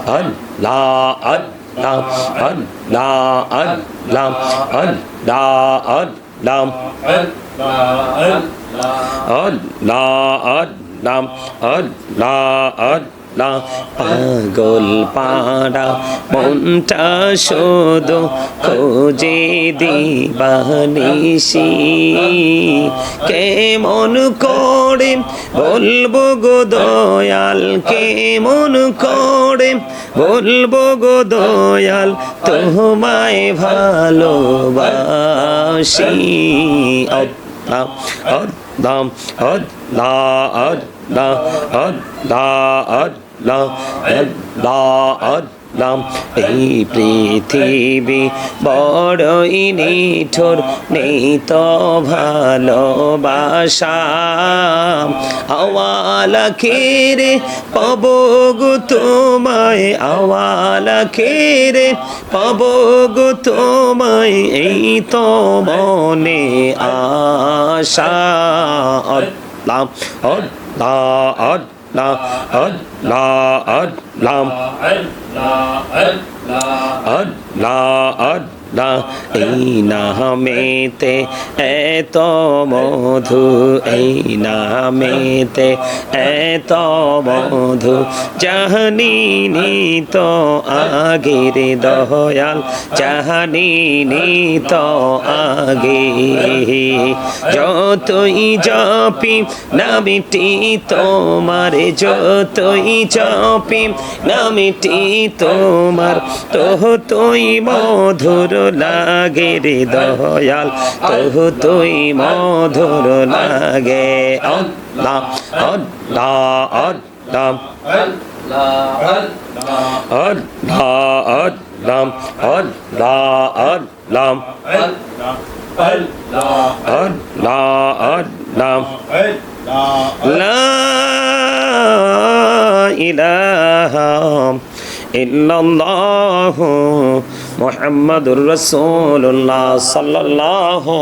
Allah, Allah, Allah, Allah, Allah, Allah, Allah, পাগল পাড়া মনটা শুধু খোঁজে দিবানিশি কেমন করে বলবো গো দয়াল কেমন করে বলবো গো দয়াল তোমায় ভালোবাসি আল্লাহ আল্লাহ আল্লাহ আল্লাহ আল্লাহ আল্লাহ এই পৃথিবী বড়ই নিঠুর নেই তো ভালোবাসা আওয়ালা খেরে পাব গো তোমায় আওয়ালা খেরে পাব গো তোমায় এই তো মনে আশা আল্লাহ আল্লাহ আল্লাহ আল্লাহ আল্লাহ এই নামেতে এত মধু এই নামেতে এত মধু জাহানিনি তো আগের দয়াল জাহানিনি তো আগে যতই জপি নামটি তোমার যতই জপি নামটি তোমার তুই মধুর লাগে রে দয়াল তুই মধুর লাগে আল্লাহ আল্লাহ আল্লাহ আল্লাহ আল্লাহ আল্লাহ লা ইলাহা ইল্লাল্লাহু মুহাম্মাদুর রাসূলুল্লাহ সাল্লাল্লাহু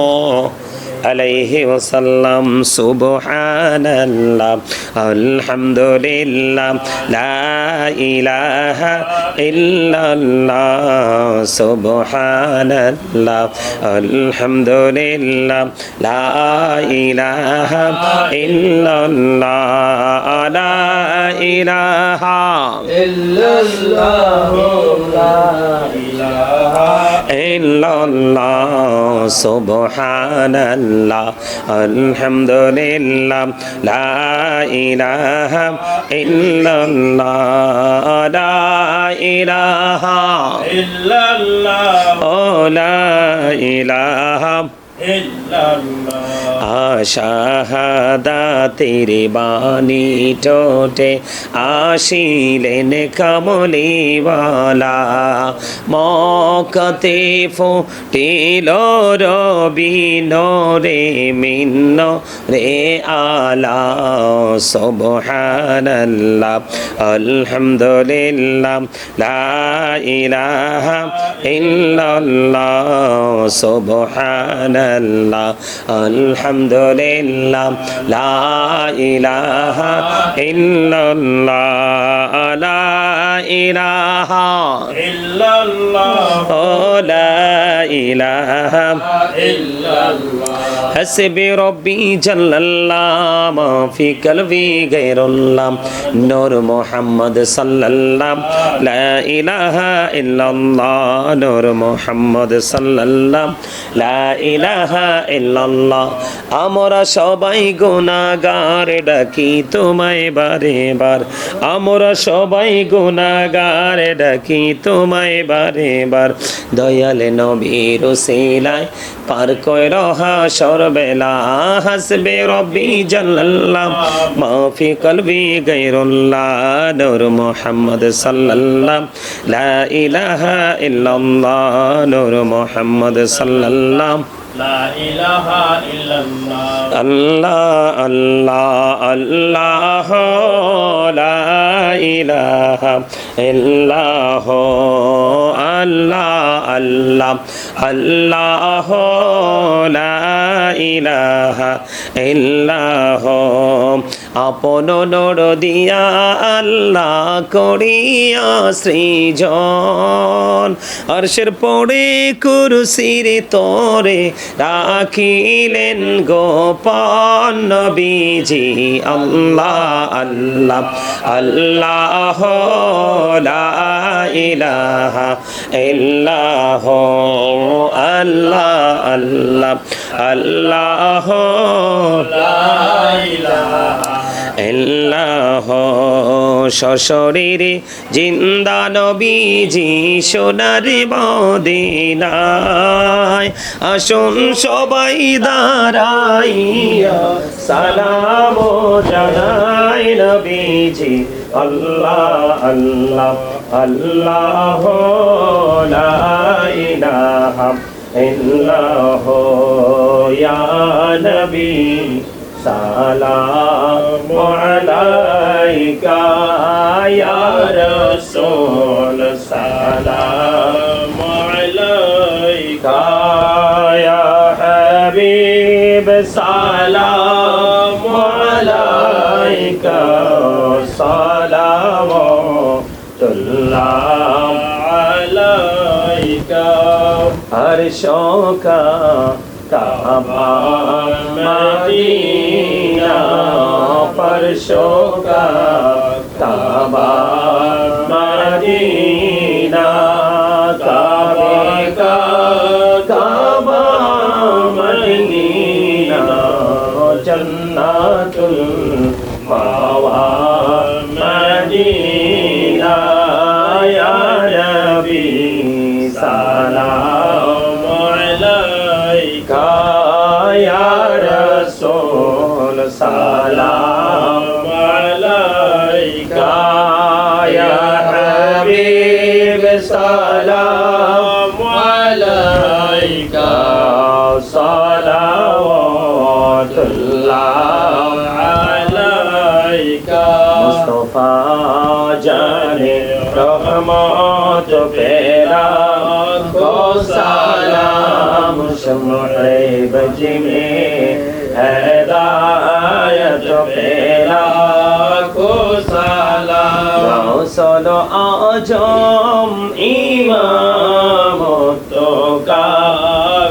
আলাইহি ওয়াসাল্লাম সুবহানাল্লাহ আলহামদুলিল্লাহ লা ইলাহা ইল্লাল্লাহ সুবহানাল্লাহ আলহামদুলিল্লাহ লা ইলাহা ইল্লাল্লাহ লা ইলাহা ইল্লাল্লাহ লা ইলাহা ইল্লাল্লাহ সুবহানাল্লাহ আলহামদুলিল্লাহ লা ইলাহা ইল্লাল্লাহ লা ইলাহা ইল্লাল্লাহ লা ইলাহা শাহাদাতের বাণী টোটে আসিলেন কমলিওয়ালা মক্কাতে ফুটিল রবিন রে মিন্ন রে আলা সুবহানাল্লাহ আলহামদুলিল্লাহ লা ইলাহা ইল্লাল্লাহ সুবহানাল্লাহ আলহামদুলিল্লাহ লা ইলাহা ইল্লাল্লাহ লা ইলাহা ইল্লাল্লাহ লা ইলাহা ইল্লাল্লাহ হাসবি রব্বি জাল্লাল্লাহ মা ফি কলবি গায়রুল্লাহ নূর মুহাম্মদ সাল্লাল্লাহ লা ইলাহা ইল্লাল্লাহ নূর মুহাম্মদ সাল্লাল্লাহ লা ইলাহা ইল্লাল্লাহ আমরা সবাই গুনাহগার ডাকি তোমায় বারে বার আমরা সবাই গুনাহগার ডাকি তোমায় বারে বার দয়াল নবীর ওসিলায় পার কইরো হাসর বেলা হাসবে রব্বি জাল্লাল্লাহ মা ফি কলবি গায়রুল্লাহ নূর মুহাম্মদ সাল্লাল্লাহ লা ইলাহা ইল্লাল্লাহ নূর মুহাম্মদ সাল্লাল্লাহ লা ইলাহা ইল্লাল্লাহ আল্লাহ আল্লাহ আল্লাহ লা ইলাহা ইল্লাহ আল্লাহ আল্লাহ আল্লাহ লা ইলাহা ইল্লাহ আপন নর দিয়া আল্লাহ করিয়া সৃজন আরশের পড়ে কুরসির তরে রাখিলেন গোপন নবীজি আল্লাহ আল্লাহ আল্লাহ লা ইলাহা ইল্লাহ আল্লাহ আল্লাহ আল্লাহ লা ইলাহা ইল্লাহ সশরীরে জিন্দা নবীজি সোনার মদিনায় আসুন সবাই দাঁড়াইয়া সালাম জানাই নবীজি আল্লাহ আল্লাহ আল্লাহ লা ইলাহা ইল্লাহ ইয়া নবী সালাম আলাইকা ইয়া রাসূল সালাম আলাইকা ইয়া হাবিব সালাম আলাইকা সালাওয়াতুল্লাহ আলাইকা আরশকা কাবা মদিনা परशों का काबा मदीना काबे का काबा मदीना जन्नतुल मावा मदीना या नबी सलाम अलैका या रसूल सलाम अलैका या हबीब सलाम अलैका सलावतुल्लाह अलैका मुस्तफा जाने रहमत पेरा को सलाम शम्ए बज में हिदायत पेरा को सलाम गौसल आजम इमाम तो का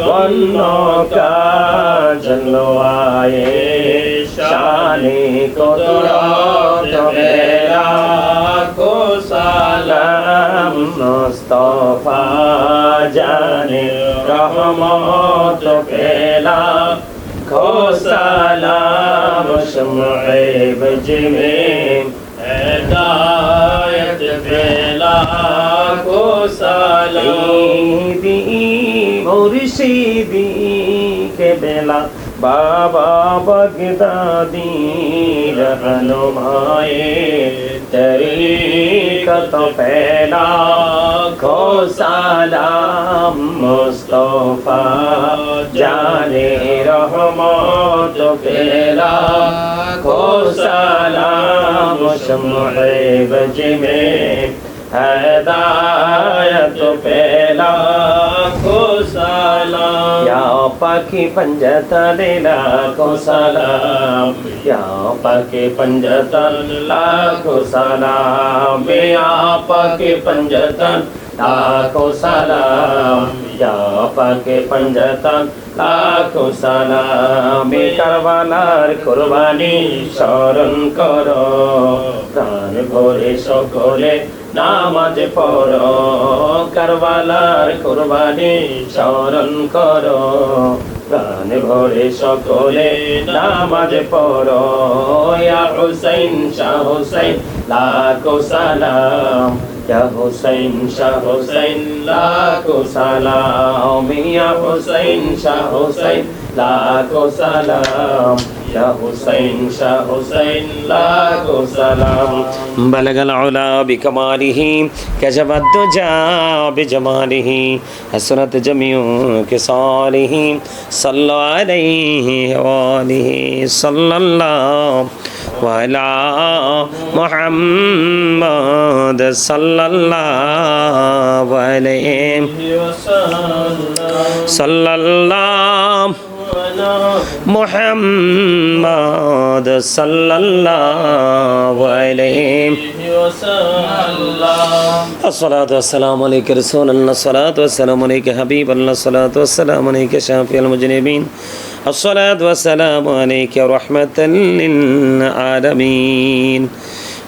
वन्नो का जलवाए शाने कुदरत पेरा को सलाम मुस्तफा जाने रहमत पेला को सलाम शम्ए बज में हिदायत पेला को सलाम मुर्शिदी के बेला बाबा बगदादी रहनुमाए तरीक़त पहला को सलाम मुस्तफा जाने रहमत पहला को सलाम शम्ए बज में हिदायत पहला को सलाम या पाकी पंजतन लाखो सलाम या पाकी पंजतन लाखो सलाम या पाकी पंजतन लाखो सलाम या पाकी पंजतन लाखो सलाम करवालार कुरबानी स्मरण करो प्राण भरे सकले नामाज पढ़ो करवालार कुरबानी स्मरण करो प्राण भरे सकले नामाज पढ़ो या हुसैन शाह हुसैन लाखो सलाम या हुसैन शाह हुसैन लाखो सलाम या हुसैन शाह हुसैन लाखो सलाम या हुसैन शाह हुसैन लाखो सलाम बलगल उला बिकमालिही कशफद दुजा बिजमालिही हसरत जमीउ किसालिही सल्लल्लाहु अलैहि वालिही सल्लल्लाहु अला मुहम्मद सल्लल्लाहु अलैहि वसल्लम सल्लल्लाहु محمد صلى الله عليه وسلم الصلاة والسلام عليك رسول الله الصلاة والسلام عليك حبيب الله الصلاة والسلام عليك شافي المجرمين الصلاة والسلام عليك رحمة للعالمين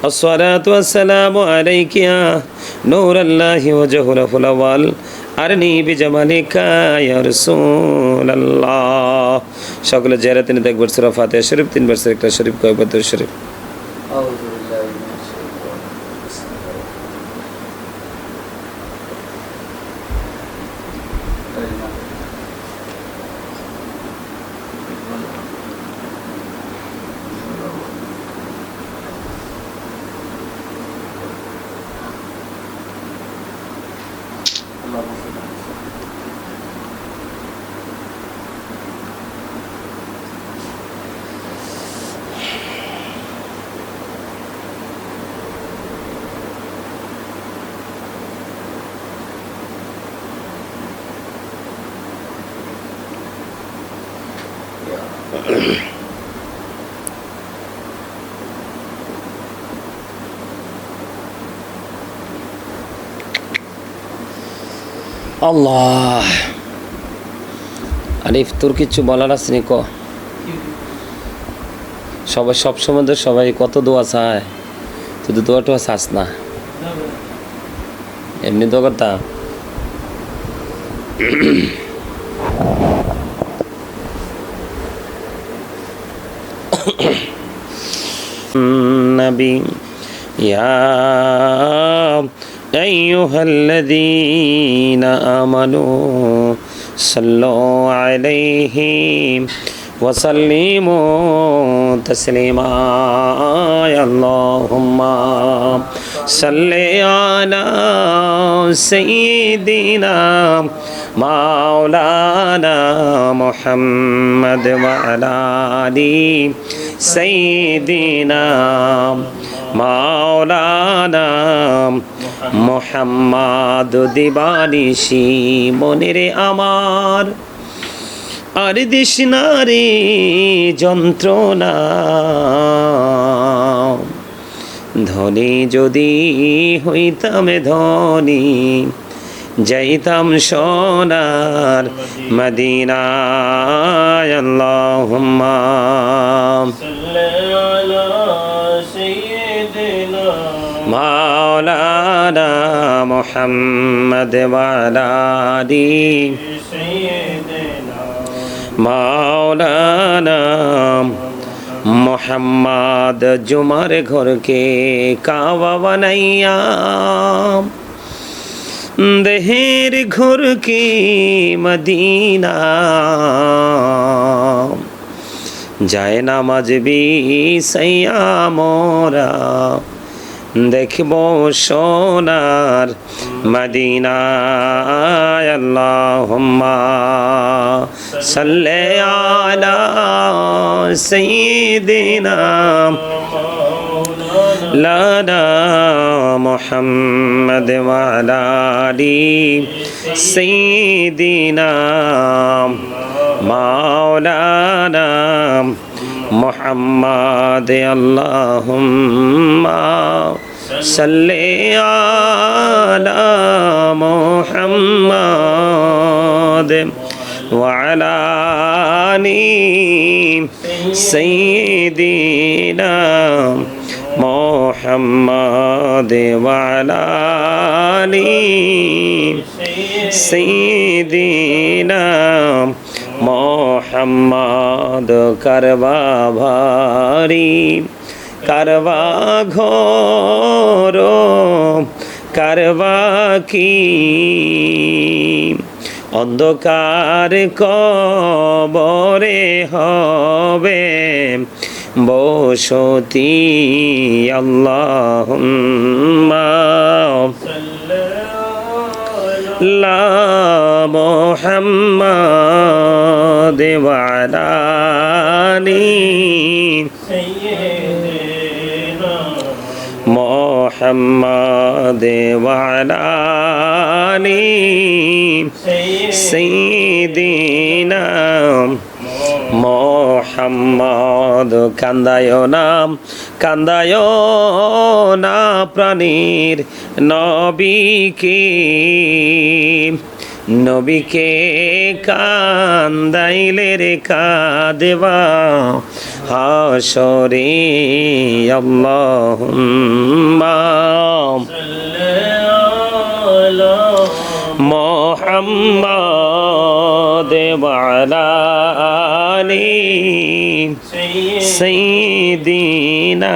الصلاة والسلام عليك يا نور الله وجهه الأول أرني بجمالك يا رسول الله شكل جيرتين تكبر سورة فاتحة شريف 3 بار سورة شريف كوي بدر شريف أعوذ بالله من الشيطان بسم الله আল্লাহ আরিফ তোর কিছু বলার আছে নি ক সবাই সব সময় সবাই কত দোয়া চায় তুই তো দোয়াটা চাস না এমনি তো কথা নবী ইয়া أيها الذين آمنوا صلوا عليه وسلموا تسليما اللهم صل على سيدنا مولانا محمد وعلى آل سيدنا مولانا মোহাম্মদ দিবানিশি মনের আমার আর দিস না রে যন্ত্রণা ধনী যদি হইতাম ধনী যাইতাম সোনার মদিনায় আল্লাহুম্মা সাল্লি আলা সাইয়্যিদিনা مولانا محمد وعلى آل سيدنا مولانا محمد जुमार घर के कावा बनाइया देहेर घर के मदीना जाए नामाज भी सैया मोरा দেখব সোনার মদিনায় আল্লাহুম্মা সাল্লি আলা সাইয়্যিদিনা লানা মুহাম্মদ ওয়া আলা আলি সাইয়্যিদিনা মাওলানা محمد اللهم صل على محمد وعلى آل سيدنا محمد وعلى آل سيدنا মোহাম্মদ করবা ভারি করবা ঘোর করবা কি অন্ধকার কবরে হবে বসতি আল্লাহুম্মা লা মুহাম্মাদ ওয়া আলা আলি সাইয়্যিদিনা মুহাম্মাদ ওয়া আলা আলি সাইয়্যিদিনা মোহাম্মদ কান্দায় না প্রাণীর নবীকে কান্দাইলে রে কাঁদেবা হাসরে আল্লাহুম্মা মোহাম্মদ ওয়ালা আলি সাইয়্যিদিনা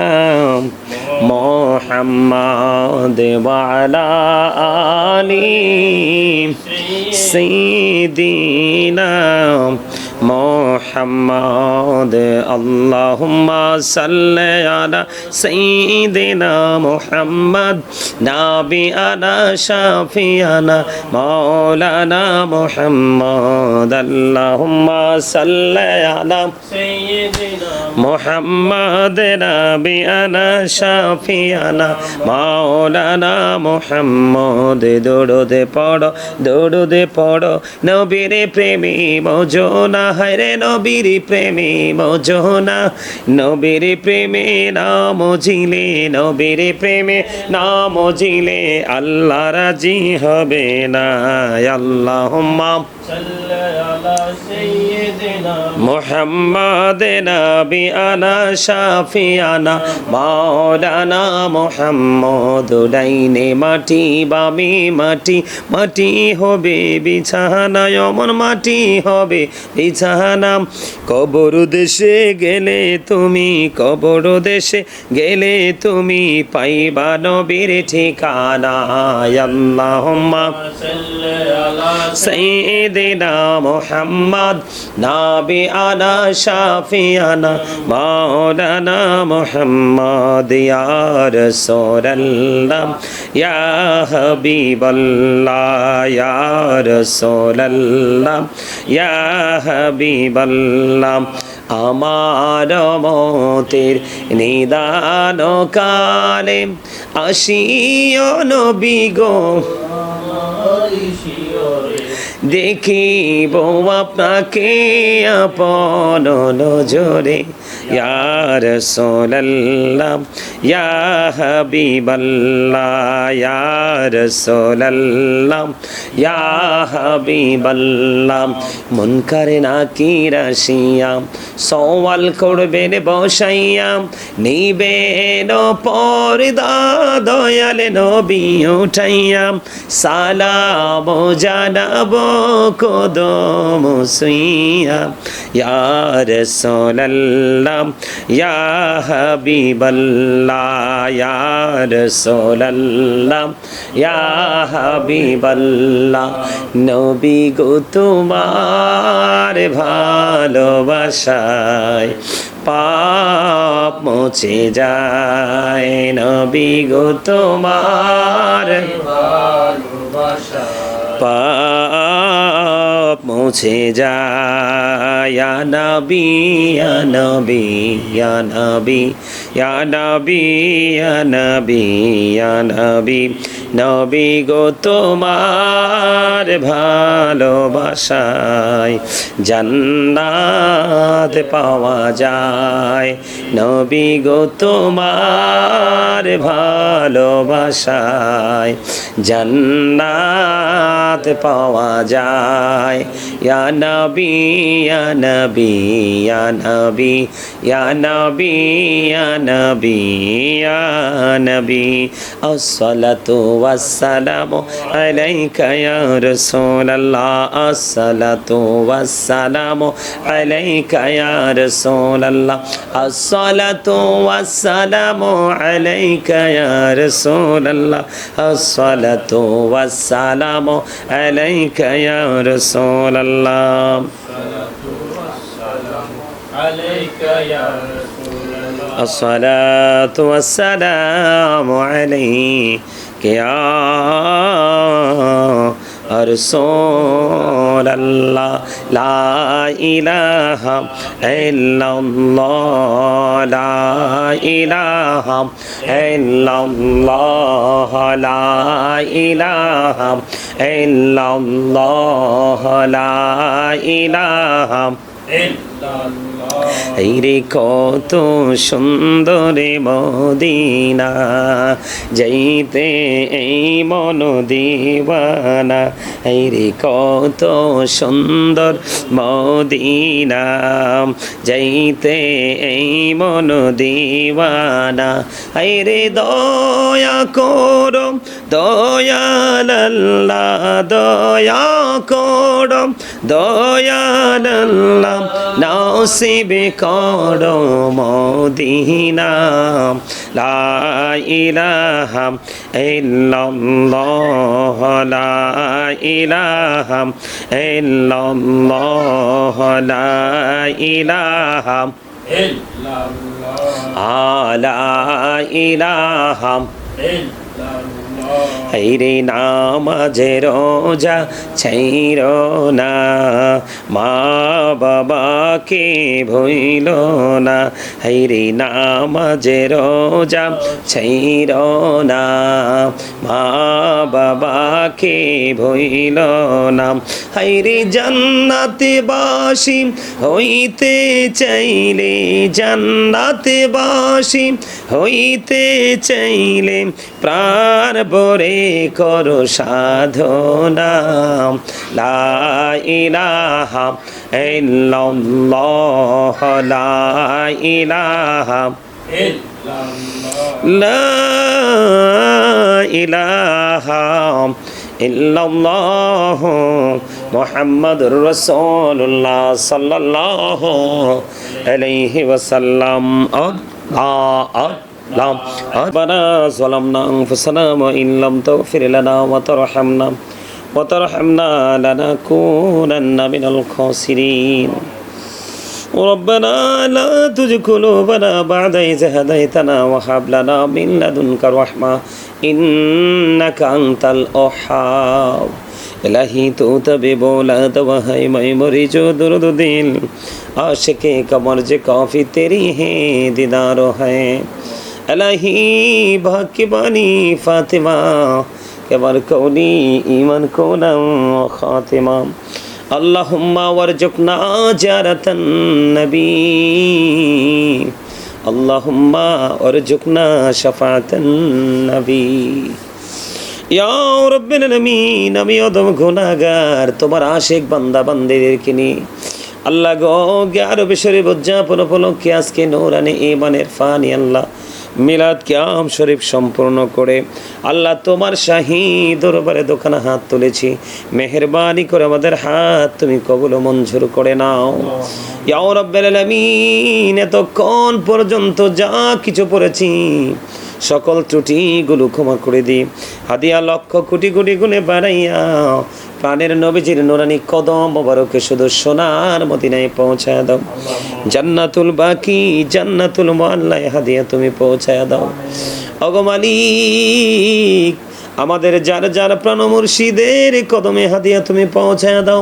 মোহাম্মদ ওয়ালা আলি সাইয়্যিদিনা মোহাম্মদ আল্লাহুম্মা সাল্লি আলা সাইয়্যিদিনা মুহাম্মদ নাবিয়ানা শাফিয়ানা মাওলানা মুহাম্মদ আল্লাহুম্মা সাল্লি আলা সাইয়্যিদিনা মুহাম্মদ নাবিয়ানা শাফিয়ানা মাওলানা মুহাম্মদ দরুদ পড়ো নবীর প্রেমে মজনা হরে নবীর প্রেমে মজনা নবীর প্রেমে নাম জিলে নবীর প্রেমে নাম জিলে আল্লাহ রাজি হবে না আল্লাহুম্মা সাল্লি আলা সাইয়্যিদিনা মুহাম্মদ নাবিয়ানা শাফিয়ানা মাওলানা মুহাম্মদ ডাইনে মাটি বামে মাটি হবে বিছানা এমন মাটি হবে বিছানা কবর দেশে গেলে তুমি পাইবা নবীর ঠিকানা আল্লাহুম্মা সাল্লি আলা সাইয়্যিদিনা মুহাম্মদ নাবিয়ানা শাফিয়ানা মাওলানা মুহাম্মদ ইয়া রাসূলুল্লাহ ইয়া হাবিবাল্লাহ ইয়া রাসূলুল্লাহ ইয়া হাবিবাল্লাহ আমার মতের নিদান কালে আসিও নবী গো দেখিব আপনাকে আপন নজরে ইয়া রাসূলুল্লাহ ইয়া হাবিবাল্লাহ ইয়া রাসূলুল্লাহ ইয়া হাবিবাল্লাহ মুনকার নাকির আসিয়া সওয়াল করবেন বসাইয়া নিবেন পর্দা দয়াল নবী উঠাইয়া সালাম জানাবো কদম সুইয়া ইয়া রাসূলুল্লাহ ইয়া হাবিবাল্লাহ ইয়া রাসূলুল্লাহ ইয়া হাবিবাল্লাহ নবী গো তোমার ভালোবাসায় পাপ মুছে যায় নবী গো তোমার ভালোবাসায় পাপ মুছে যায় ইয়া নবী ইয়া নবী ইয়া নবী ইয়া নবী ইয়া নবী ইয়া নবী নবী গো তোমার ভালোবাসায় জান্নাত পাওয়া যায় নবী গো তোমার ভালোবাসায় জান্নাত পাওয়া যায় ইয়া নবী ইয়া নবী ইয়া নবী ইয়া নবী ইয়া নবী ইয়া নবী আসসালাতু ওয়াসসালামু আলাইকা ইয়া রাসূলুল্লাহ আসসালাতু ওয়াসসালামু আলাইকা ইয়া রাসূলুল্লাহ আসসালাতু ওয়াসসালামু আলাইকা ইয়া রাসূলুল্লাহ আসসালাতু ওয়াসসালামু আলাইকা ইয়া রাসূলুল্লাহ আলাইকা ইয়া الصلاة والسلام عليك يا رسول الله لا إله إلا الله لا إله إلا الله لا إله إلا الله لا إله إلا এই রে কত সুন্দর মদিনা, যাইতে এই মন দিওয়ানা। এই রে কত সুন্দর মদিনা, যাইতে এই মন দিওয়ানা। এই রে দয়া করো দয়াল আল্লাহ, দয়া করো দয়াল আল্লাহ, নসিব করো মদিনা। লা ইলাহা ইল্লাল্লাহ, লা ইলাহা ইল্লাল্লাহ, লা ইলাহা ইল্লাল্লাহ, লা ইলাহা ইল্লাল্লাহ। হাইরে নামাজে রোজা ছাইরো না, মা বাবাকে ভুইল না। হাইরে নামাজে রোজা ছাইরো না, মা বাবাকে ভুইল না। হাইরে জান্নাতে বাসী হইতে চাইলে, জান্নাতে বাসী হইতে চাইলে, প্রাণ ভরে করো সাধনা। লা ইলাহা ইল্লাল্লাহ, লা ইলাহা ইল্লাল্লাহ, লা ইলাহা ইল্লাল্লাহ, মুহাম্মাদুর রাসূলুল্লাহ সাল্লাল্লাহু আলাইহি ওয়াসাল্লাম। ربنا ظلمنا أنفسنا وإن لم تغفر لنا وترحمنا لنكونن من الخاسرين. ربنا لا تزغ قلوبنا بعد إذ هديتنا وهب لنا من لدنك رحمة إنك أنت الوهاب. इलाही तो तबे बोला दवा है मैं मरी जो दुर्द दिल, आशिक़े कमर जे काफ़ी तेरी है दीदारो है। इलाही भाग्य बानी फातिमा कबर कौनी ईमान कोना खातिमा। अल्लाहुम्मा वरजुकना ज़ियारतन नबी, अल्लाहुम्मा वरजुकना शफ़ाअतन नबी। ইয়া রাব্বিল আলামিন, আমি অদম গুনাহগার, তোমার আশিক বান্দা বান্দীদেরকে নিয়ে আল্লাহ গো 11 শরীফ উদযাপন উপলক্ষে আজকে নূরানি ঈমানের ফানি আল্লাহ মিলাদ কিয়াম শরীফ সম্পূর্ণ করে আল্লাহ তোমার শাহী দরবারে দোকানে হাত তুলেছি। মেহেরবানি করে আমাদের হাত তুমি কবুল ও মঞ্জুর করে নাও। ইয়া রাব্বিল আলামিন, এতক্ষণ পর্যন্ত যা কিছু পড়েছি সকল ত্রুটিগুলো ক্ষমা করে দিই। হাদিয়া লক্ষ কোটি কোটি গুণে বাড়াইয়া প্রাণের নবীজির নুরানি কদম মোবারকে শুধু সোনার মদিনায় পৌঁছায় দাও। জান্নাতুল বাকি জান্নাতুল মুআল্লায় হাদিয়া তুমি পৌঁছায় দাও। ওগো মালিক, আমাদের যার যার প্রাণ মুর্শিদের কদমে হাদিয়া তুমি পৌঁছায় দাও।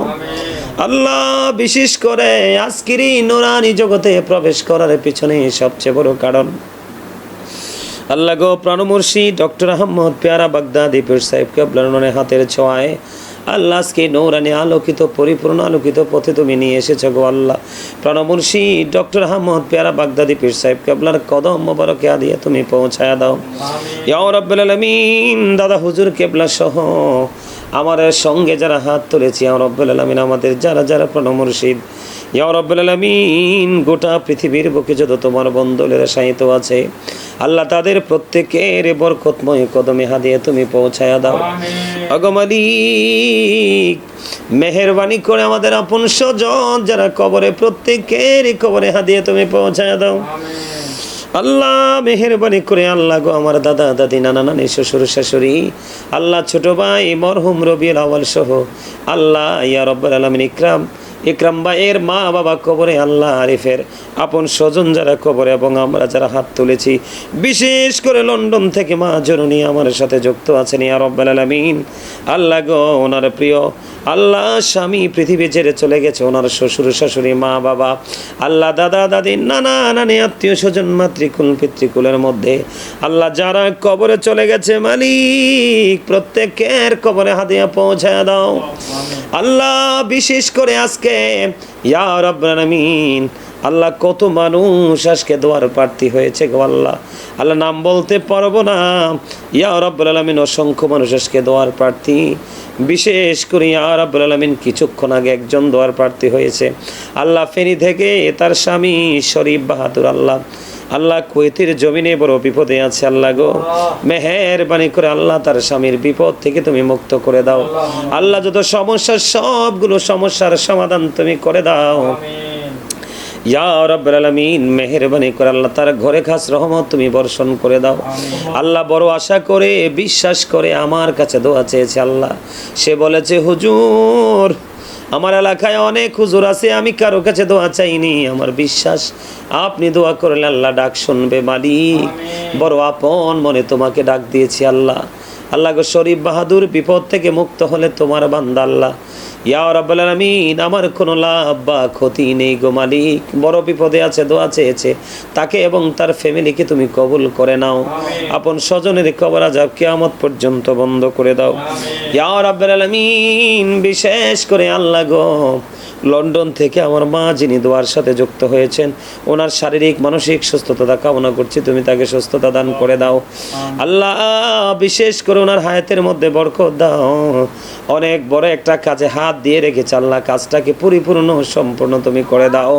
আল্লাহ, বিশেষ করে আজকের এই নুরানি জগতে প্রবেশ করার পিছনে সবচেয়ে বড় কারণ আল্লাহ গো প্রাণ মুর্শিদ ডক্টর আহমদ পেয়ারা বাগদাদি পীর সাহেব কেবলার হাতের ছোঁয়ায় আল্লাহ আজকে নৌরানি আলোকিত পরিপূর্ণ আলোকিত পথে তুমি নিয়ে এসেছো গো আল্লাহ। প্রাণ মুর্শিদ ডক্টর আহমদ পেয়ারা বাগদাদি পীর সাহেব কেবলার কদম মোবারকে আদিয়া তুমি পৌঁছায়া দাও। ইয়া রাব্বুল আলামিন, দাদা হুজুর কেবলা সহ আমার সঙ্গে যারা হাত তুলেছি, ইয়া রাব্বুল আলামিন, আমাদের যারা যারা প্রাণ মুর্শিদ, ইয়া রাব্বুল আলামিন, গোটা পৃথিবীর বুকে যত তোমার বন্দলের সাহিত্য আছে আল্লাহ, তাদের প্রত্যেকের বরকতময় কদমে হাদিয়া তুমি পৌঁছায়া দাও। ওগো মালিক, মেহেরবানি করে আমাদের আপন স্বজন যারা কবরে, প্রত্যেকের কবরে হাদিয়া তুমি পৌঁছায়া দাও। আল্লাহ মেহেরবানি করে আল্লাহ গো আমার দাদা দাদি নানা নানি শ্বশুর শাশুড়ি আল্লাহ ছোট ভাই মরহুম রবিউল আউয়াল সহ আল্লাহ ইয়া রাব্বুল আলামিন ইকরাম ভাইয়ের মা বাবা কবরে, আল্লাহ আরিফের আপন স্বজন যারা কবরে, এবং আমরা যারা হাত তুলেছি, বিশেষ করে লন্ডন থেকে মা জননী আমার সাথে যুক্ত আছেন ইয়া রাব্বুল আলামিন। আল্লাহ গো ওনার প্রিয় আল্লাহ স্বামী পৃথিবী ছেড়ে চলে গেছে, ওনার শ্বশুর শাশুড়ি, মা বাবা, আল্লাহ দাদা দাদি, নানা নানি, আত্মীয় স্বজন, মাতৃকুল পিতৃকুলের মধ্যে আল্লাহ যারা কবরে চলে গেছে মালিক, প্রত্যেকের কবরে হাদিয়া পৌঁছায় দাও আল্লাহ। বিশেষ করে আজকে ইয়া রাব্বুল আলামিন আল্লাহ কত মানুষ আজকে দোয়ার প্রার্থী হয়েছে গো আল্লাহ, আল্লাহ নাম বলতে পারবো না। ইয়া রাব্বুল আলামিন অসংখ্য মানুষ আজকে দোয়ার প্রার্থী। বিশেষ করে ইয়া রাব্বুল আলামিন কিছুক্ষণ আগে একজন দোয়ার প্রার্থী হয়েছে আল্লাহ, ফেনী থেকে, তার স্বামী শরীফ বাহাদুর। আল্লাহ আল্লাহ কুয়েতের জমিনে বড় বিপদে আছে আল্লাহ গো, মেহেরবানি করে আল্লাহ তার স্বামীর বিপদ থেকে তুমি মুক্ত করে দাও আল্লাহ। যত সমস্যা সবগুলো সমস্যার সমাধান তুমি করে দাও ইয়া রাব্বুল আলামিন। মেহেরবানি করে আল্লাহ তার ঘরে খাস রহমত তুমি বর্ষণ করে দাও আল্লাহ। বড় আশা করে বিশ্বাস করে আমার কাছে দোয়া চেয়েছে আল্লাহ। সে বলেছে হুজুর আমার এলাকায় অনেক হুজুর আছে, আমি কারো কাছে দোয়া চাইনি, আমার বিশ্বাস আপনি দোয়া করলে আল্লাহ ডাক শুনবে মালিক। বড় আপন মনে তোমাকে ডাক দিয়েছি আল্লাহ। আল্লাহ গো শরীফ বাহাদুর বিপদ থেকে মুক্ত হলে তোমার বান্দা আল্লাহ। ইয়া রাব্বুল আলামিন আমার কোনো লাভ বা ক্ষতি নেই গো মালিক, বড় বিপদে আছে, দোয়া চেয়েছে, তাকে এবং তার ফ্যামিলিকে তুমি কবুল করে নাও। আপন স্বজনের কবর আযাব কিয়ামত পর্যন্ত বন্ধ করে দাও ইয়া রাব্বুল আলামিন। বিশেষ করে আল্লাহ গো লন্ডন থেকে আমার মা যিনি দোয়ার সাথে যুক্ত হয়েছেন, ওনার শারীরিক মানসিক সুস্থতা কামনা করছি, তুমি তাকে সুস্থতা দান করে দাও আল্লাহ। বিশেষ করে ওনার হায়াতের মধ্যে বরকত দাও। অনেক বড় একটা কাজে হাত দিয়ে রেখেছে আল্লাহ, কাজটাকে পরিপূর্ণ সম্পূর্ণ তুমি করে দাও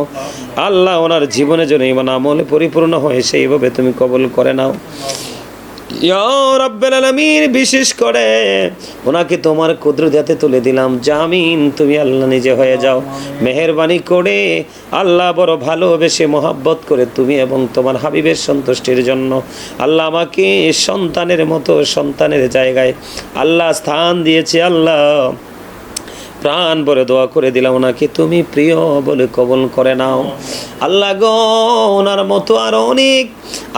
আল্লাহ। ওনার জীবনে যেন ঈমান আমলে পরিপূর্ণ হয় সেইভাবে তুমি কবুল করে নাও ইয়া রাব্বুল আলামিন। বিশেষ করে ওনাকে তোমার কুদরত হাতে তুলে দিলাম, জামিন তুমি আল্লাহ নিজে হয়ে যাও মেহেরবানি করে আল্লাহ। বড় ভালোবেসে মহব্বত করে তুমি এবং তোমার হাবিবের সন্তুষ্টির জন্য আল্লাহ আমাকে সন্তানের মতো সন্তানের জায়গায় আল্লাহ স্থান দিয়েছে আল্লাহ। প্রাণ ভরে দোয়া করে দিলাম ওনাকে তুমি প্রিয় বলে কবুল করে নাও আল্লাহ গো। ওনার মতো আর অনেক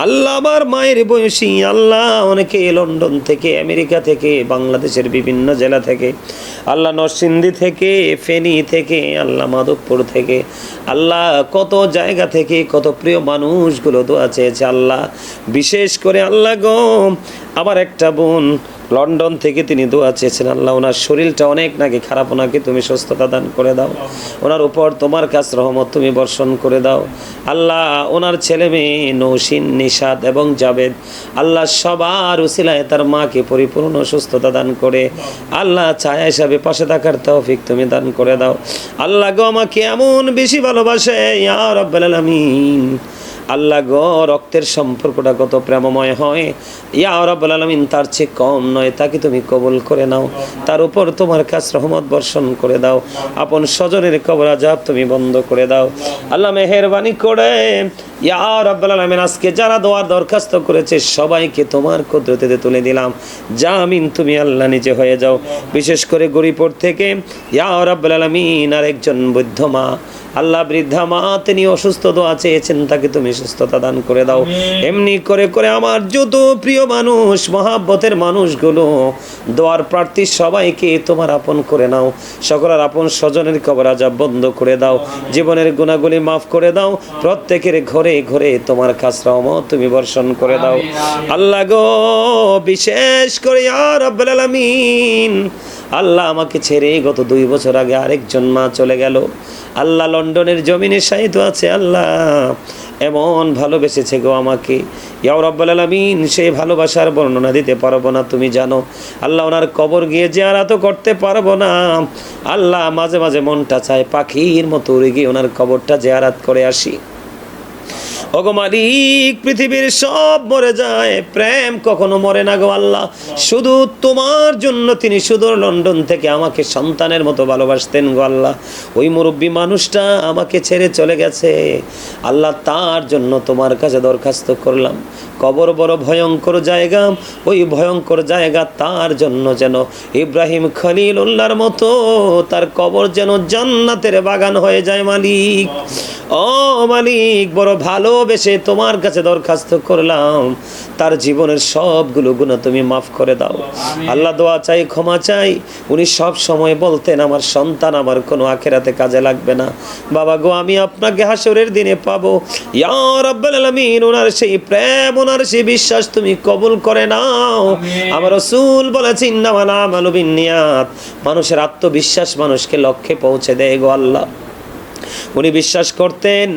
আল্লাহ আমার মায়ের বয়সী আল্লাহ অনেকে লন্ডন থেকে, আমেরিকা থেকে, বাংলাদেশের বিভিন্ন জেলা থেকে আল্লাহ, নরসিংদী থেকে, ফেনী থেকে, আল্লাহ মাধবপুর থেকে আল্লাহ, কত জায়গা থেকে কত প্রিয় মানুষগুলো দোয়া চেয়েছে আল্লাহ। বিশেষ করে আল্লাহ গো আমার একটা বোন লন্ডন থেকে তিনি দোয়া চেয়েছেন আল্লাহ, ওনার শরীরটা অনেক নাকি খারাপ, ওনাকে তুমি সুস্থতা দান করে দাও, ওনার উপর তোমার কাছে রহমত তুমি বর্ষণ করে দাও আল্লাহ। ওনার ছেলে মেয়ে নৌসিন, নিশাদ এবং জাবেদ আল্লাহ সবার উসিলায় তার মাকে পরিপূর্ণ সুস্থতা দান করে আল্লাহ ছায়া হিসাবে পাশে থাকার তৌফিক তুমি দান করে দাও আল্লাহ গো। আমাকে এমন বেশি ভালোবাসে ইয়া রাব্বুল আলামিন আল্লাহ গো, রক্তের সম্পর্কটা কত প্রেমময় হয় ইয়া রাব্বুল আলামিন, তার চেয়ে কম নয়, তাকে তুমি কবুল করে নাও, তার উপর তোমার কাছে রহমত বর্ষণ করে দাও, আপন স্বজনের কবর আযাব তুমি বন্ধ করে দাও আল্লাহ। মেহেরবানি করে ইয়া রাব্বুল আলামিন আজকে যারা দোয়ার দরখাস্ত করেছে সবাইকে তোমার কুদরতে তুলে দিলাম, জামিন তুমি আল্লাহ নিজে হয়ে যাও। বিশেষ করে গরিপুর থেকে ইয়া রাব্বুল আলামিন আরেকজন বৃদ্ধ মা আল্লাহ, বৃদ্ধা মা তিনি অসুস্থ, দোয়া চেয়েছেন, তাকে তুমি সুস্থতা দান করে দাও। এমনি করে করে আমার যত প্রিয় মানুষ মহাব্বতের মানুষগুলো দোয়ার প্রার্থী সবাইকে তোমার আপন করে নাও, সকলের আপন স্বজনের কবর আযাব বন্ধ করে দাও, জীবনের গুনাহগুলি মাফ করে দাও, প্রত্যেকের ঘরে ঘরে তোমার খাস রহমত তুমি বর্ষণ করে দাও আল্লাহ গো। বিশেষ করে ইয়া রাব্বুল আলামিন আল্লাহ আমাকে ছেড়ে গত 2 বছর আগে আরেকজন মা চলে গেল আল্লাহ, লন্ডনের জমিনে শায়িত আছে আল্লাহ, এমন ভালোবেসেছে গো আমাকে ইয়া রাব্বুল আলামিন, সেই ভালোবাসার বর্ণনা দিতে পারবো না, তুমি জানো আল্লাহ। ওনার কবর গিয়ে জিয়ারত করতে পারবো না আল্লাহ, মাঝে মাঝে মনটা চায় পাখির মতো উড়ে গিয়ে ওনার কবরটা জিয়ারত করে আসি। ওগো মালিক, পৃথিবীর সব মরে যায়, প্রেম কখনো মরে না গো আল্লাহ। শুধু তোমার জন্য তিনি সুদূর লন্ডন থেকে আমাকে সন্তানের মতো ভালোবাসতেন গো আল্লাহ। ওই মুরব্বী মানুষটা আমাকে ছেড়ে চলে গেছে আল্লাহ, তার জন্য তোমার কাছে দরখাস্ত করলাম। কবর বড় ভয়ঙ্কর জায়গা, ওই ভয়ঙ্কর জায়গা তার জন্য যেন ইব্রাহিম খলিলুল্লাহর মতো তার কবর যেন জান্নাতের বাগান হয়ে যায় মালিক। ও মালিক, বড় ভালোবেসে তোমার কাছে দরখাস্ত করলাম, তার জীবনের সবগুলো গুনাহ তুমি মাফ করে দাও। আল্লাহ দোয়া চাই, ক্ষমা চাই। উনি সব সময় বলতেন, আমার সন্তান আমার কোনো আখিরাতে কাজে লাগবে না, বাবা গো আমি আপনাকে হাসরের দিনে পাবো। ইয়া রাব্বুল আলামিন, ওনার সেই প্রেম, ওনার সেই বিশ্বাস তুমি কবুল করে নাও। আমার রাসূল বলেছেন, ইন্নামাল আমালু বিন্নিয়াত, মানুষের আত্মবিশ্বাস মানুষকে লক্ষ্যে পৌঁছে দেয় গো আল্লাহ। উনি বিশ্বাস করতেন,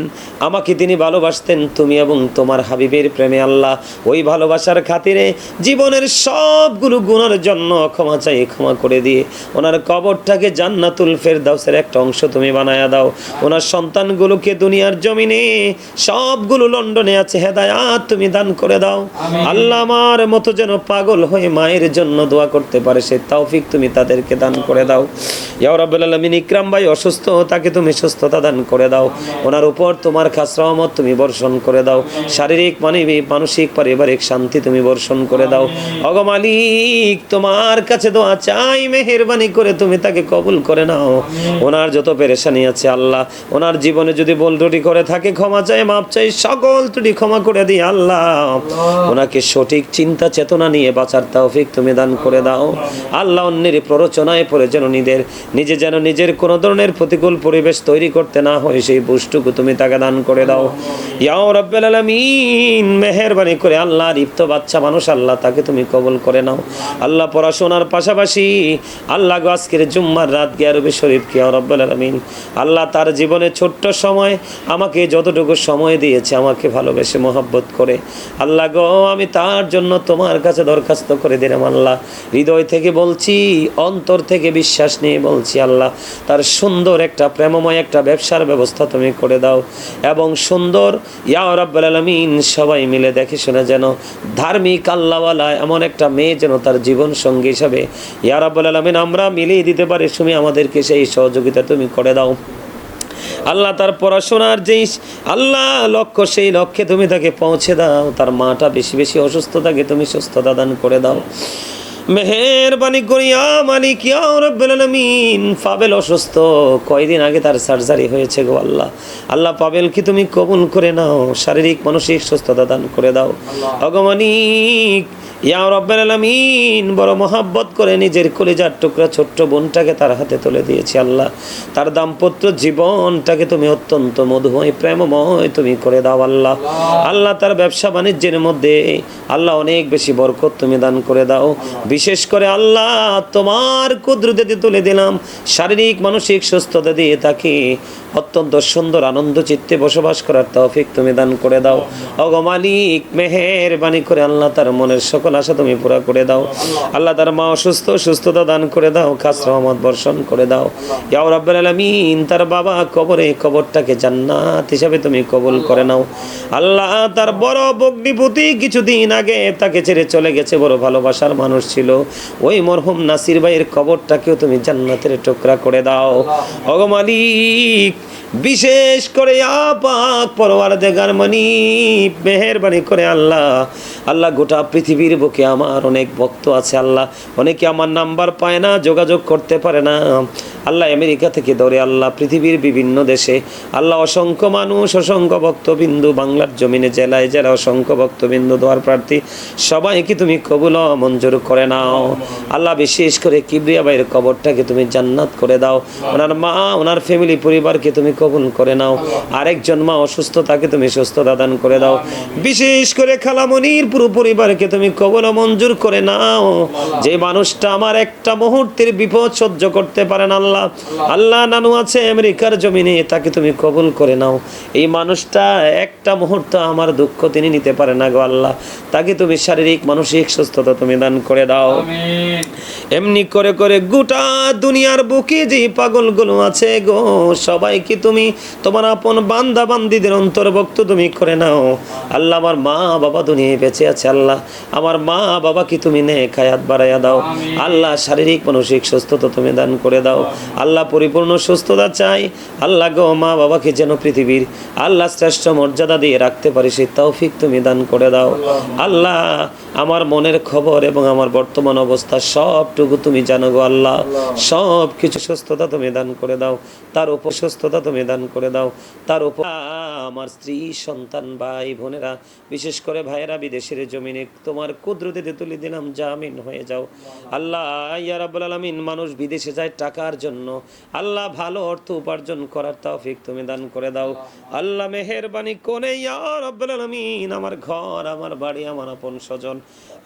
আমাকে তিনি ভালোবাসতেন তুমি এবং তোমার হাবিবের প্রেমে আল্লাহ। ওই ভালোবাসার খাতিরে জীবনের সবগুলো গুনার জন্য ক্ষমা চাই, ক্ষমা করে দিয়ে ওনার কবরটাকে জান্নাতুল ফেরদাউসের একটা অংশ তুমি বানায়া দাও। ওনার সন্তানগুলোকে দুনিয়ার জমিনে সবগুলো লন্ডনে আছে, হেদায়াত তুমি দান করে দাও আল্লাহ। আমার মতো যেন পাগল হয়ে মায়ের জন্য দোয়া করতে পারে সে তৌফিক তুমি তাদেরকে দান করে দাও। ইয়া রাব্বুল আলামিন, ইকরাম ভাই অসুস্থ, তাকে তুমি সুস্থতা দান করে দাও। ওনার উপর তোমার খাস রহমত তুমি বর্ষণ করে দাও। শারীরিক মানসিক পারিবারিক শান্তি তুমি বর্ষণ করে দাও। ওগো মালিক, তোমার কাছে দোয়া চাই, মেহেরবানি করে তুমি তাকে কবুল করে নাও। ওনার যত পেরেশানি আছে আল্লাহ, ওনার জীবনে যদি ভুল ত্রুটি করে থাকে ক্ষমা চাই, মাপ চাই, সকল ত্রুটি ক্ষমা করে দিই আল্লাহ। ওনাকে সঠিক চিন্তা চেতনা নিয়ে বাঁচার তৌফিক তুমি দান করে দাও আল্লাহ। অন্যের প্ররোচনায় পড়ে যেন নিজে যেন নিজের কোনো ধরনের প্রতিকূল পরিবেশ তৈরি করতে না হয়, সেই বুঝটুকু তুমি তাকে দান করে দাও। ইয়া রাব্বুল আলামিন, মেহেরবানি করে আল্লাহ, রিপ্ত বাচ্চা মানুষ আল্লাহ, তাকে তুমি কবুল করে নাও আল্লাহ। পড়াশোনার পাশাপাশি আল্লাহ আজকের জুম্মার রাত গিয়ারবে শরীফ কি ইয়া রাব্বুল আলামিন আল্লাহ, তার জীবনে ছোট্ট সময় আমাকে যতটুকু সময় দিয়েছে, আমাকে ভালোবেসে মহব্বত করে আল্লাহ গো, আমি তার জন্য তোমার কাছে দরখাস্ত করে দিলাম আল্লাহ। হৃদয় থেকে বলছি, অন্তর থেকে বিশ্বাস নিয়ে বলছি আল্লাহ, তার সুন্দর একটা প্রেমময় একটা ব্যবসার ব্যবস্থা তুমি করে দাও এবং সুন্দর ইয়া রাব্বুল আলামিন সবাই মিলে দেখে শুনে যেন ধার্মিক আল্লাহওয়ালা এমন একটা মেয়ে যেন তার জীবন সঙ্গী হিসাবে ইয়া রাব্বুল আলামিন আমরা মিলিয়ে দিতে পারি, তুমি আমাদেরকে সেই সহযোগিতা তুমি করে দাও আল্লাহ। তার পড়াশোনার যেই আল্লাহ লক্ষ্য, সেই লক্ষ্যে তুমি তাকে পৌঁছে দাও। তার মাটা বেশি বেশি অসুস্থ থাকে, তুমি সুস্থতা দান করে দাও মেহেরবানি করিয়া মালিক ইয়া রাব্বুল আলামিন। পাবেল অসুস্থ, কয়দিন আগে তার সার্জারি হয়েছে গো আল্লাহ। আল্লাহ পাবেল কি তুমি কবুল করে নাও, শারীরিক মানসিক সুস্থতা দান করে দাও ওগো মালিক ইয়া রাব্বুল আলামিন। বড় মহব্বত করে নিজের কলিজার টুকরা ছোট্ট বোনটাকে তার হাতে তুলে দিয়েছি আল্লাহ। তার দাম্পত্য জীবনটাকে তুমি অত্যন্ত মধুময় প্রেমময় তুমি করে দাও আল্লাহ। আল্লাহ তার ব্যবসা বাণিজ্যের মধ্যে আল্লাহ অনেক বেশি বরকত তুমি দান করে দাও। বিশেষ করে আল্লাহ তোমার কুদরতে তুলে দিলাম, শারীরিক মানসিক সুস্থতা দিয়ে তাকে অত্যন্ত সুন্দর আনন্দ চিত্তে বসবাস করার তৌফিক তুমি দান করে দাও ওগো মালিক। মেহেরবানি করে আল্লাহ তার মনের সকল আশা তুমি পুরা করে দাও আল্লাহ। তার মা অসুস্থ, সুস্থতা দান করে দাও, খাস রহমত বর্ষণ করে দাও ইয়া রাব্বুল আলামিন। তার বাবা কবরে, কবরটাকে জান্নাত হিসাবে তুমি কবুল করে নাও আল্লাহ। তার বড় ভগ্নিপতি কিছুদিন আগে তাকে ছেড়ে চলে গেছে, বড় ভালোবাসার মানুষ ছিল, ওই মরহুম নাসির ভাইয়ের কবরটাকেও তুমি জান্নাতের টুকরা করে দাও ওগো মালিক। বিশেষ করে পাক পরওয়ারদিগার মানি মেহেরবানি করে আল্লাহ গোটা পৃথিবীর বুকে আমার অনেক ভক্ত আছে আল্লাহ, অনেকে আমার নাম্বার পায় না, যোগাযোগ করতে পারে না আল্লাহ। আমেরিকা থেকে ধরে আল্লাহ পৃথিবীর বিভিন্ন দেশে আল্লাহ অসংখ্য মানুষ, অসংখ্য ভক্তবিন্দু, বাংলার জমিনে জেলায় জেলা অসংখ্য ভক্তবিন্দু, দোয়ার প্রার্থী সবাইকে তুমি কবুল মঞ্জুর করে নাও আল্লাহ। বিশেষ করে কিবরিয়া ভাইয়ের কবরটাকে তুমি জান্নাত করে দাও, ওনার মা, ওনার ফ্যামিলি পরিবারকে তুমি কবুল করে নাও। আরেকজন মা অসুস্থ, তাকে তুমি সুস্থতা দান করে দাও। বিশেষ করে খালামনির পুরো পরিবারকে তুমি কবুল মঞ্জুর করে নাও। যে মানুষটা আমার একটা মুহূর্তের বিপদ সহ্য করতে পারে না আল্লাহ, আল্লাহ নানু আছে আমেরিকার জমিনে, তাকে তুমি কবুল করে নাও। এই মানুষটা একটা মুহূর্ত আমার দুঃখ তিনি নিতে পারে না গো আল্লাহ, তাকে তুমি শারীরিক মানসিক সুস্থতা তুমি দান করে দাও। এমনি করে করে গোটা দুনিয়ার বুকে যে পাগলগুলো আছে গো, সবাইকে তুমি তোমার আপন বান্দা বান্দীদের অন্তর্ভুক্ত তুমি করে নাও আল্লাহ। আমার মা বাবা দুনিয়ায় বেঁচে আছে আল্লাহ, আমার মা বাবাকে তুমি নেক হায়াত বাড়াইয়া দাও আল্লাহ, শারীরিক মানসিক সুস্থতা তুমি দান করে দাও আল্লাহ, পরিপূর্ণ সুস্থতা চাই আল্লাহ গো। মা বাবাকে যেন পৃথিবীর আল্লাহ শ্রেষ্ঠ মর্যাদা দিয়ে রাখতে পারি সেই তৌফিক তুমি দান করে দাও আল্লাহ। আমার মনের খবর এবং আমার বর্তমান অবস্থা সবটুকু তুমি জানো গো আল্লাহ। সব কিছু সুস্থতা তুমি দান করে দাও, তার উপর সুস্থতা তুমি দান করে দাও, তার উপর আমার স্ত্রী সন্তান ভাই বোনেরা বিশেষ করে ভাইয়েরা বিদেশের জমিনে তোমার কুদরতিতে তুলে দিলাম, জামিন হয়ে যাও আল্লাহ। ইয়া রাব্বুল আলামিন, মানুষ বিদেশে যায় টাকার জন্য আল্লাহ, ভালো অর্থ উপার্জন করার তৌফিক তুমি দান করে দাও আল্লাহ। মেহেরবানি করে ইয়া রাব্বুল আলামিন আমার ঘর, আমার বাড়ি, আমার আপন স্বজন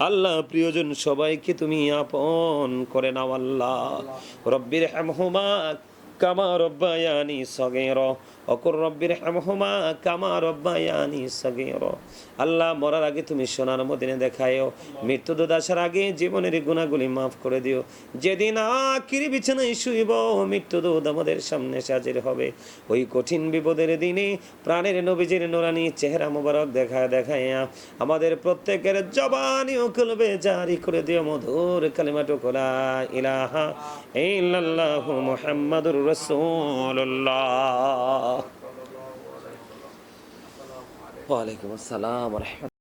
আল্লাহ, প্রিয়জন সবাইকে তুমি আপন করে নাও আল্লাহ। রব্বির হামহুমা কামা রব্বায়ানি সগীরা অকুর রব্বির হামহুমা কামা রব্বায়ানি সগীরা। আল্লাহ, মরার আগে তুমি সোনার মদিনে দেখায়ও, মৃত্যু দুধ আসার আগে জীবনের গুনাহগুলি মাফ করে দিও। যেদিন আখিরি বিছানায় শুইব, মৃত্যু দুধ আমাদের সামনে হাজির হবে, ওই কঠিন বিপদের দিনে প্রাণের নবীজির নুরানি চেহারা মোবারক দেখায়া আমাদের প্রত্যেকের জবানি ও কলবে জারি করে দিও মধুর কালিমাটুকু লা ইলাহা ইল্লাল্লাহু মুহাম্মাদুর রাসূলুল্লাহ। ওয়া আলাইকুম আসসালাম ওয়া রাহমাতুল্লাহ।